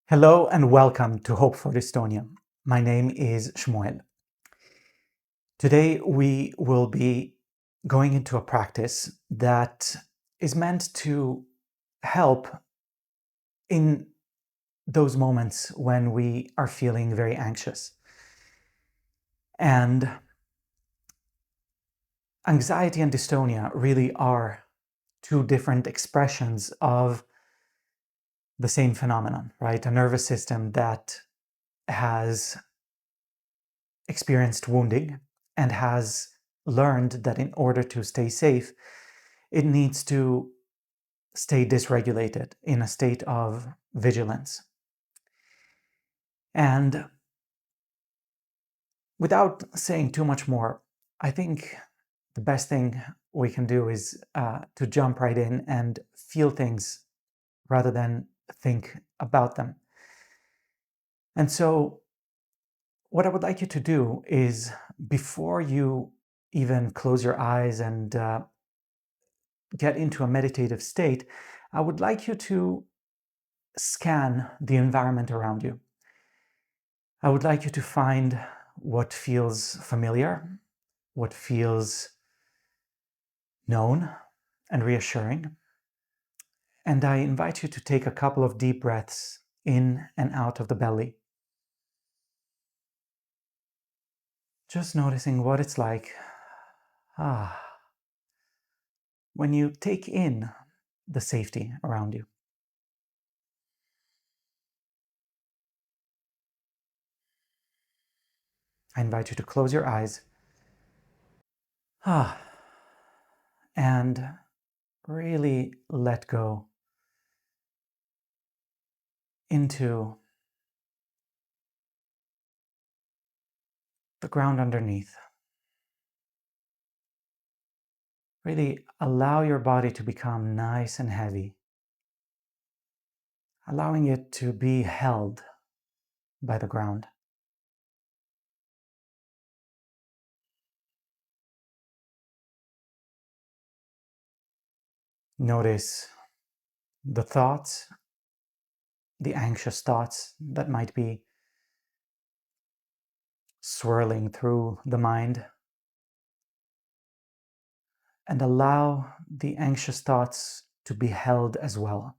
Hello and welcome to Hope for Dystonia. My name is Shmuel. Today we will be going into a practice that is meant to help in those moments when we are feeling very anxious. And anxiety and dystonia really are two different expressions of the same phenomenon, right? A nervous system that has experienced wounding and has learned that in order to stay safe, it needs to stay dysregulated in a state of vigilance. And without saying too much more, I think the best thing we can do is to jump right in and feel things rather than think about them. And so what I would like you to do is, before you even close your eyes and get into a meditative state, I would like you to scan the environment around you. I would like you to find what feels familiar, what feels known and reassuring. And I invite you to take a couple of deep breaths in and out of the belly. Just noticing what it's like when you take in the safety around you. I invite you to close your eyes and really let go into the ground underneath. Really allow your body to become nice and heavy, allowing it to be held by the ground. Notice the thoughts, the anxious thoughts that might be swirling through the mind, and allow the anxious thoughts to be held as well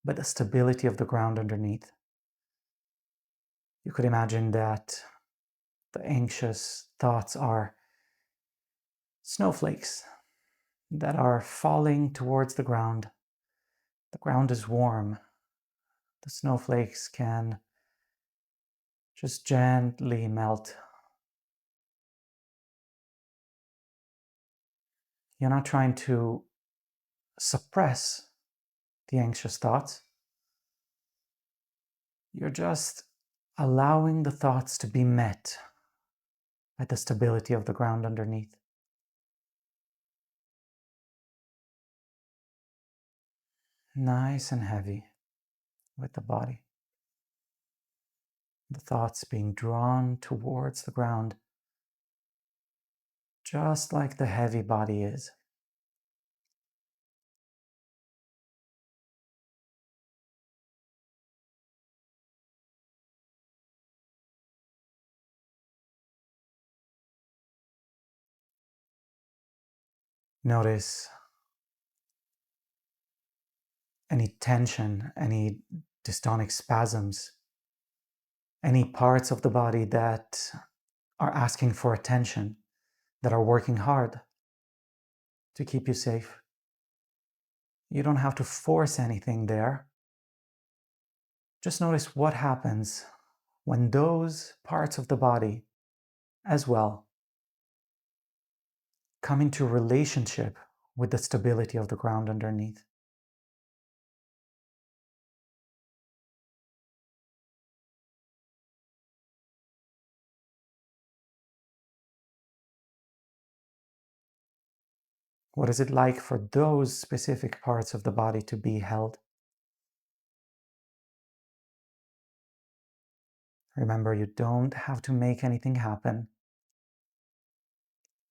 by the stability of the ground underneath. You could imagine that the anxious thoughts are snowflakes that are falling towards the ground. The ground is warm. The snowflakes can just gently melt. You're not trying to suppress the anxious thoughts. You're just allowing the thoughts to be met by the stability of the ground underneath. Nice and heavy with the body. The thoughts being drawn towards the ground, just like the heavy body is. Notice any tension, any dystonic spasms, any parts of the body that are asking for attention, that are working hard to keep you safe. You don't have to force anything there. Just notice what happens when those parts of the body as well come into relationship with the stability of the ground underneath. What is it like for those specific parts of the body to be held? Remember, you don't have to make anything happen.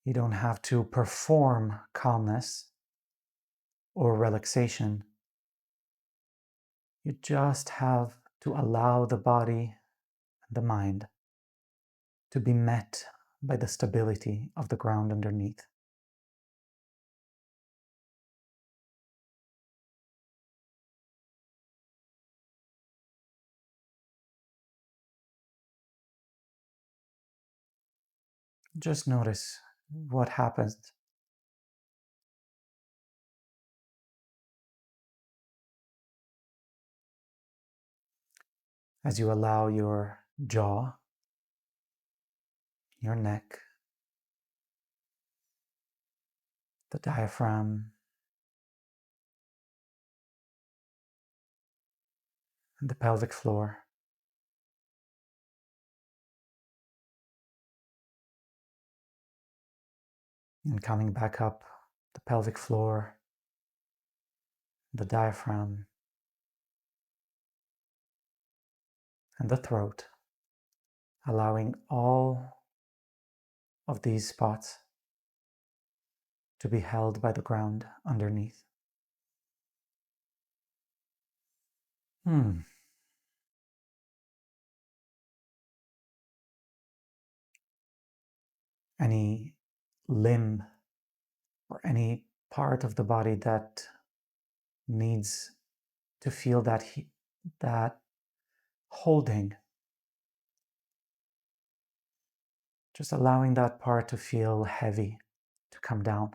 You don't have to perform calmness or relaxation. You just have to allow the body and the mind to be met by the stability of the ground underneath. Just notice what happens as you allow your jaw, your neck, the diaphragm, and the pelvic floor, and coming back up the pelvic floor, the diaphragm, and the throat, allowing all of these spots to be held by the ground underneath. Any limb or any part of the body that needs to feel that holding, just allowing that part to feel heavy, to come down.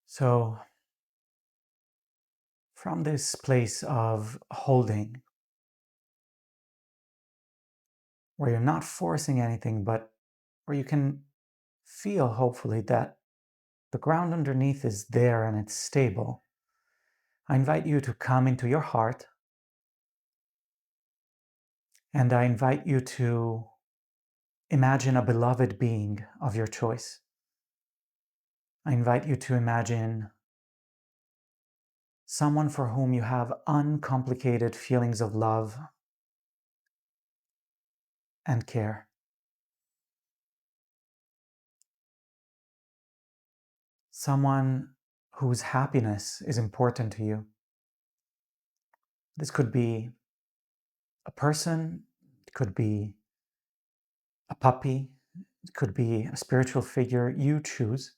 So, from this place of holding, where you're not forcing anything, but where you can feel, hopefully, that the ground underneath is there and it's stable, I invite you to come into your heart, and I invite you to imagine a beloved being of your choice. I invite you to imagine someone for whom you have uncomplicated feelings of love and care. Someone whose happiness is important to you. This could be a person, it could be a puppy, it could be a spiritual figure. You choose.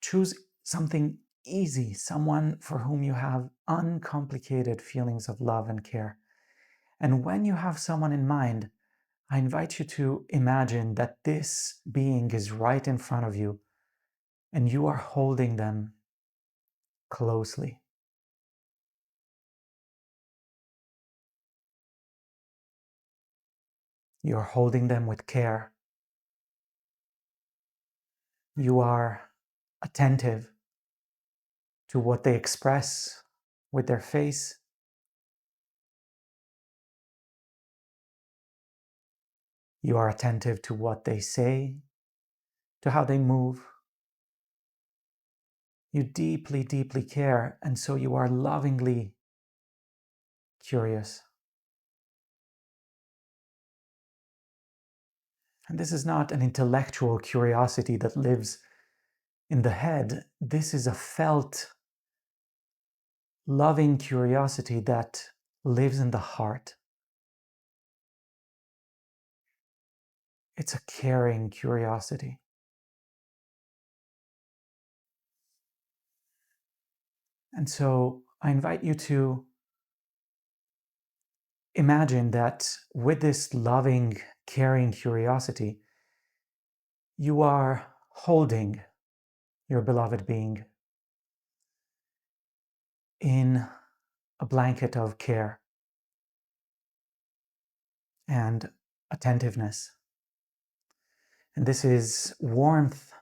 Choose something easy, someone for whom you have uncomplicated feelings of love and care. And when you have someone in mind, I invite you to imagine that this being is right in front of you and you are holding them closely. You're holding them with care. You are attentive to what they express with their face. You are attentive to what they say, to how they move. You deeply, deeply care, and so you are lovingly curious. And this is not an intellectual curiosity that lives in the head. This is a felt, loving curiosity that lives in the heart. It's a caring curiosity. And so I invite you to imagine that with this loving, caring curiosity, you are holding your beloved being in a blanket of care and attentiveness. And this is warmth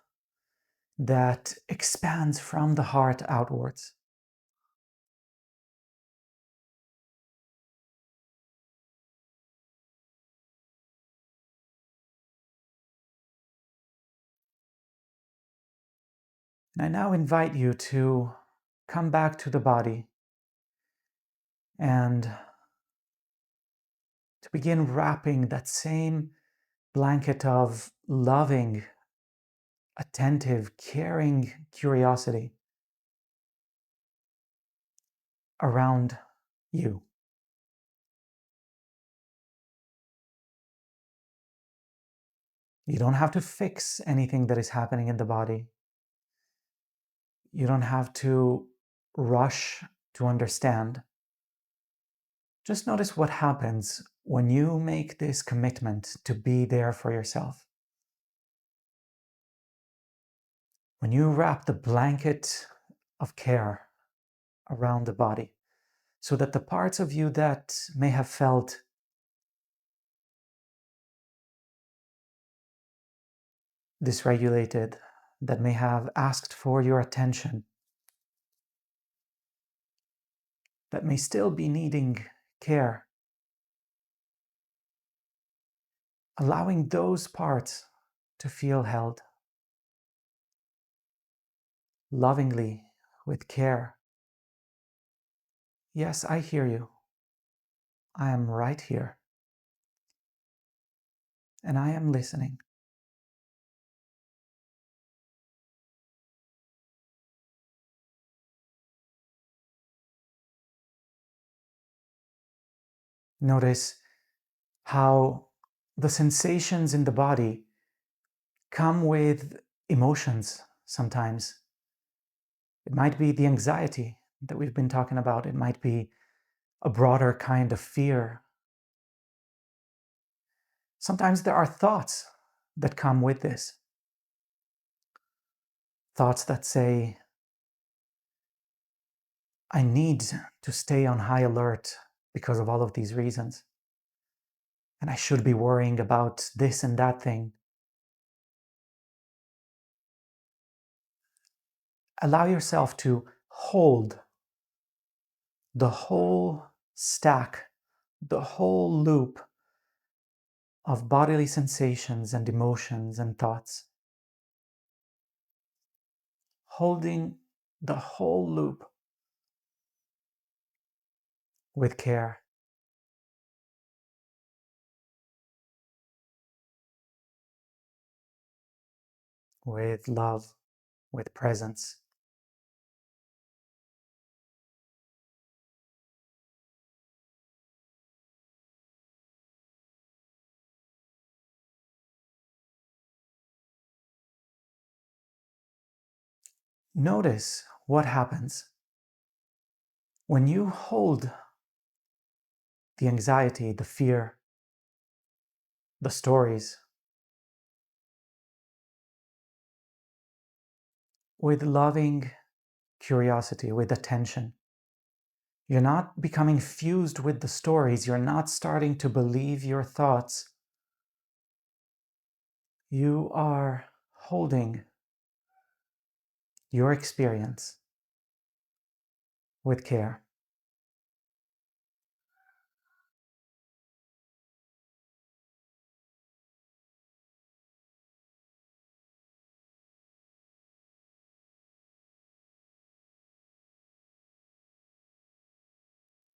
that expands from the heart outwards. And I now invite you to come back to the body and to begin wrapping that same blanket of loving, attentive, caring curiosity around you. You don't have to fix anything that is happening in the body. You don't have to rush to understand. Just notice what happens when you make this commitment to be there for yourself. When you wrap the blanket of care around the body, so that the parts of you that may have felt dysregulated, that may have asked for your attention, that may still be needing care, allowing those parts to feel held lovingly, with care. Yes, I hear you. I am right here, and I am listening. Notice how the sensations in the body come with emotions sometimes. It might be the anxiety that we've been talking about. It might be a broader kind of fear. Sometimes there are thoughts that come with this. Thoughts that say, I need to stay on high alert because of all of these reasons. And I should be worrying about this and that thing. Allow yourself to hold the whole stack, the whole loop of bodily sensations and emotions and thoughts. Holding the whole loop with care, with love, with presence. Notice what happens when you hold the anxiety, the fear, the stories with loving curiosity, with attention. You're not becoming fused with the stories. You're not starting to believe your thoughts. You are holding your experience with care.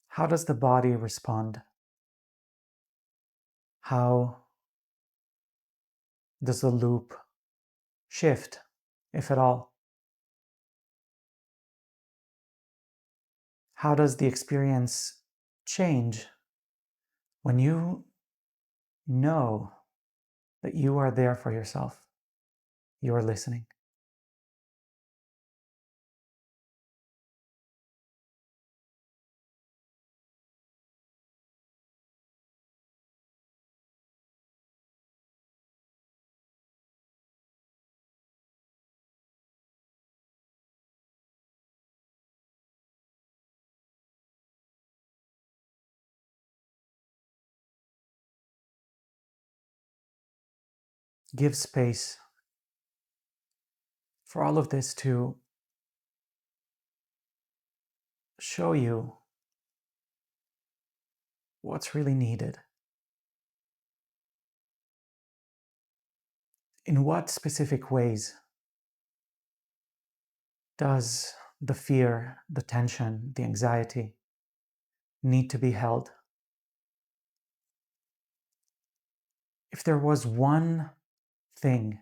How does the body respond? How does the loop shift, if at all? How does the experience change when you know that you are there for yourself? You are listening. Give space for all of this to show you what's really needed. In what specific ways does the fear, the tension, the anxiety need to be held. If there was one thing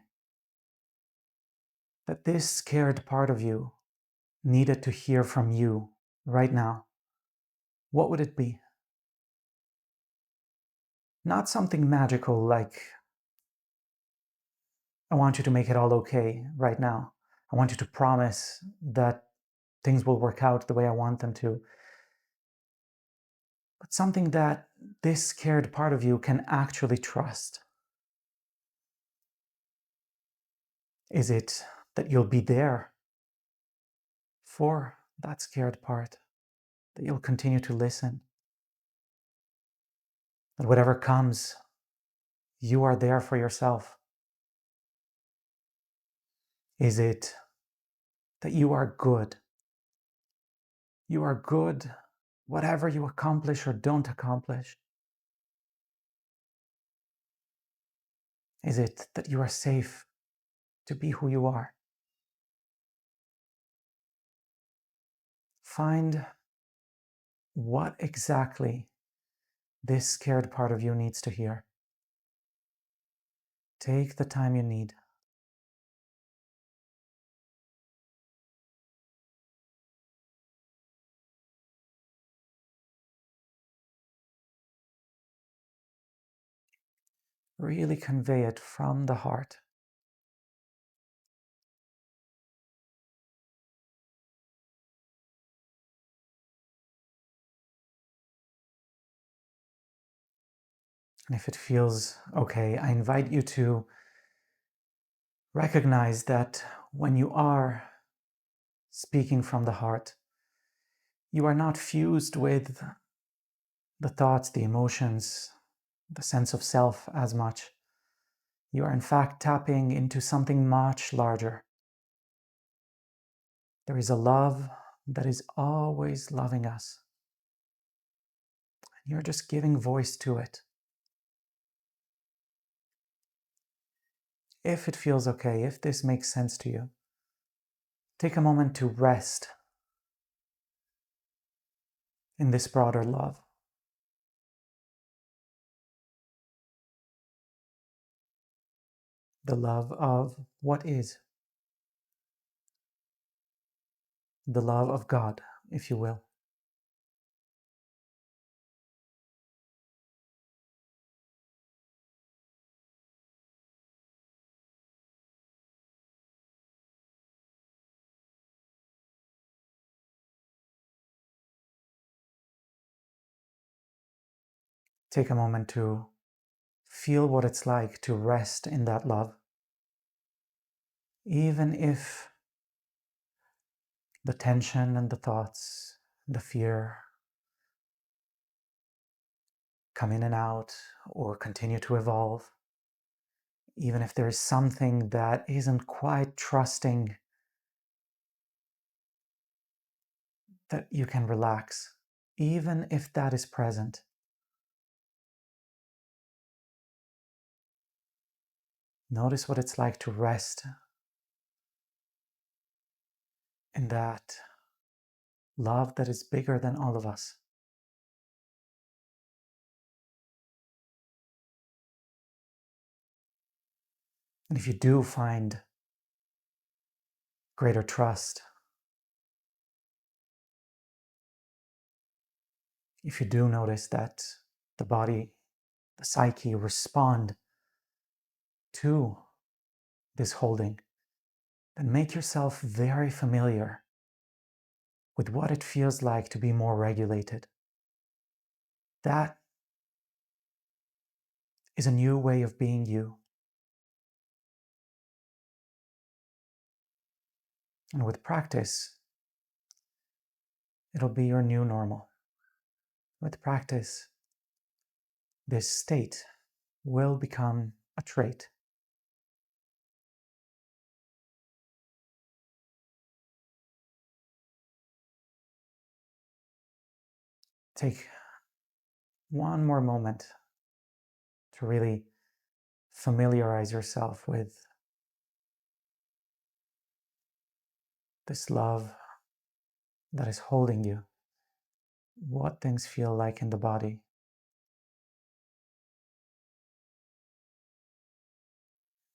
that this scared part of you needed to hear from you right now, what would it be? Not something magical like, I want you to make it all okay right now. I want you to promise that things will work out the way I want them to. But something that this scared part of you can actually trust. Is it that you'll be there for that scared part? That you'll continue to listen? That whatever comes, you are there for yourself? Is it that you are good? You are good whatever you accomplish or don't accomplish? Is it that you are safe to be who you are? Find what exactly this scared part of you needs to hear. Take the time you need. Really convey it from the heart. And if it feels okay, I invite you to recognize that when you are speaking from the heart, you are not fused with the thoughts, the emotions, the sense of self as much. You are in fact tapping into something much larger. There is a love that is always loving us. You're just giving voice to it. If it feels okay, if this makes sense to you, take a moment to rest in this broader love. The love of what is. The love of God, if you will. Take a moment to feel what it's like to rest in that love. Even if the tension and the thoughts, the fear come in and out or continue to evolve, even if there is something that isn't quite trusting that you can relax, even if that is present, notice what it's like to rest in that love that is bigger than all of us. And if you do find greater trust, if you do notice that the body, the psyche respond to this holding, then make yourself very familiar with what it feels like to be more regulated. That is a new way of being you. And with practice, it'll be your new normal. With practice, this state will become a trait. Take one more moment to really familiarize yourself with this love that is holding you, what things feel like in the body.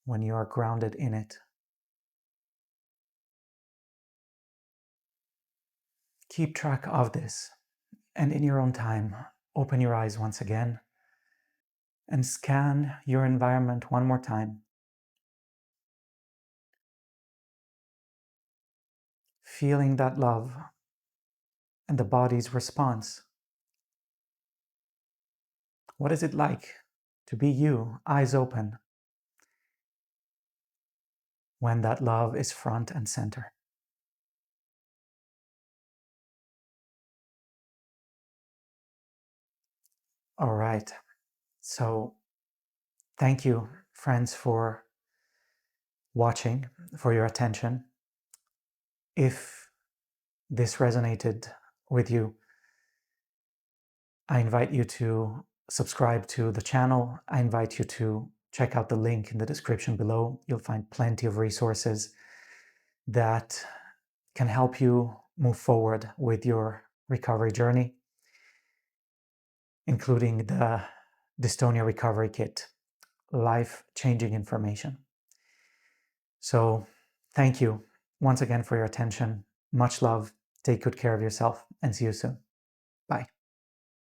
When you are grounded in it. Keep track of this, and in your own time, open your eyes once again and scan your environment one more time. Feeling that love and the body's response. What is it like to be you, eyes open, when that love is front and center? All right. So, thank you, friends, for watching, for your attention. If this resonated with you, I invite you to subscribe to the channel. I invite you to check out the link in the description below. You'll find plenty of resources that can help you move forward with your recovery journey, including the Dystonia Recovery Kit, life-changing information. So thank you once again for your attention. Much love. Take good care of yourself and see you soon.